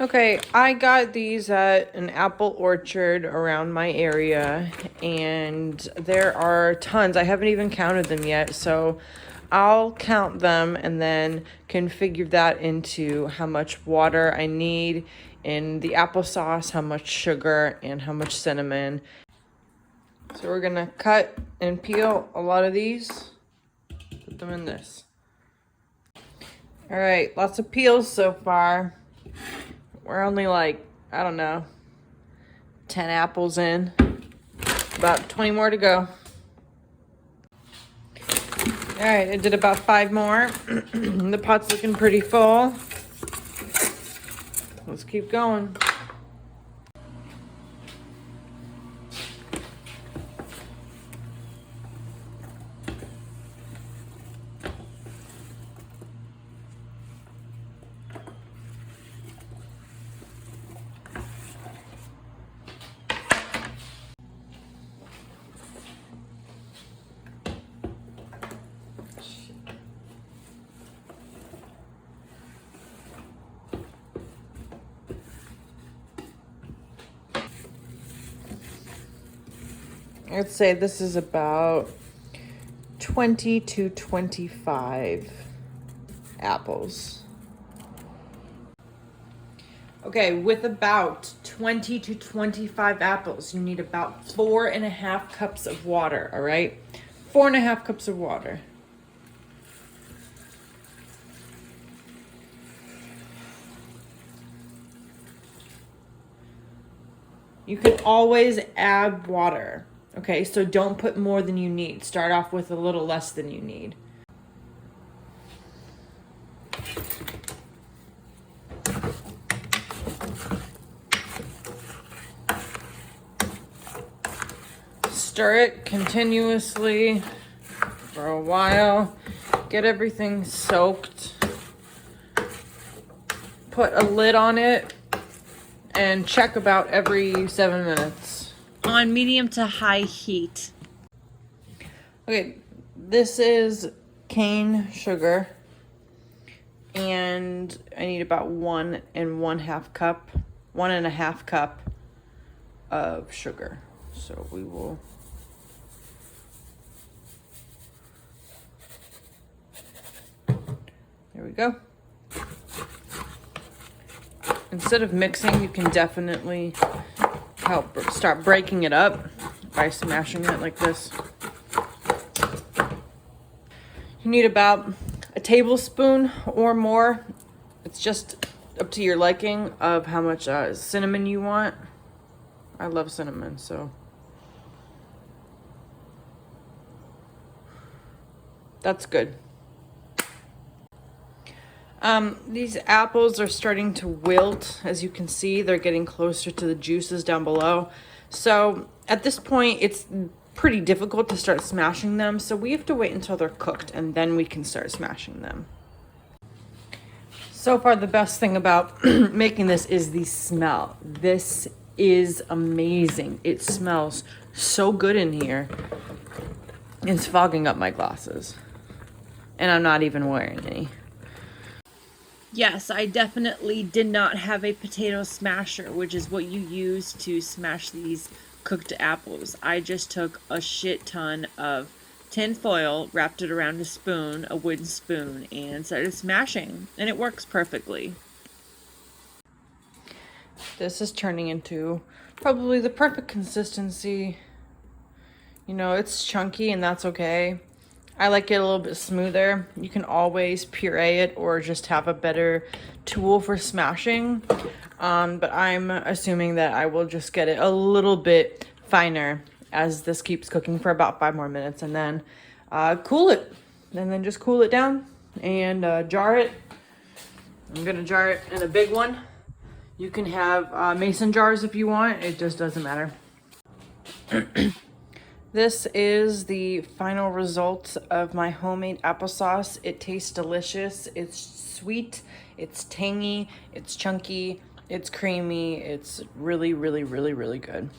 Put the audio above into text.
Okay, I got these at an apple orchard around my area, and there are tons. I haven't even counted them yet, so I'll count them and then can figure that into how much water I need in the applesauce, how much sugar, and how much cinnamon. So we're gonna cut and peel a lot of these, put them in this. All right, lots of peels so far. We're only like, I don't know, 10 apples in. About 20 more to go. All right, I did about 5 more. The pot's looking pretty full. Let's keep going. I'd say this is about 20 to 25 apples. Okay, with about 20 to 25 apples, you need about 4.5 cups of water, all right? 4.5 cups of water. You can always add water. Okay, so don't put more than you need. Start off with a little less than you need. Stir it continuously for a while. Get everything soaked. Put a lid on it and check about every 7 minutes. On medium to high heat. Okay, this is cane sugar, and I need about 1.5 cup of sugar. So we will there we go. Instead of mixing, you can definitely start breaking it up by smashing it like this. You need about a tablespoon or more. It's just up to your liking of how much cinnamon you want. I love cinnamon, so that's good. These apples are starting to wilt. As you can see, they're getting closer to the juices down below. So at this point, it's pretty difficult to start smashing them. So we have to wait until they're cooked and then we can start smashing them. So far, the best thing about making this is the smell. This is amazing. It smells so good in here. It's fogging up my glasses. And I'm not even wearing any. Yes, I definitely did not have a potato smasher, which is what you use to smash these cooked apples. I just took a shit ton of tin foil, wrapped it around a spoon, a wooden spoon, and started smashing, and it works perfectly. This is turning into probably the perfect consistency. You know, it's chunky and that's okay. I like it a little bit smoother. You can always puree it or just have a better tool for smashing. But I'm assuming that I will just get it a little bit finer as this keeps cooking for about 5 more minutes, and then cool it. And then just cool it down and jar it. I'm gonna jar it in a big one. You can have mason jars if you want. It just doesn't matter. This is the final result of my homemade applesauce. It tastes delicious. It's sweet, it's tangy, it's chunky, it's creamy. It's really, really, really, really good.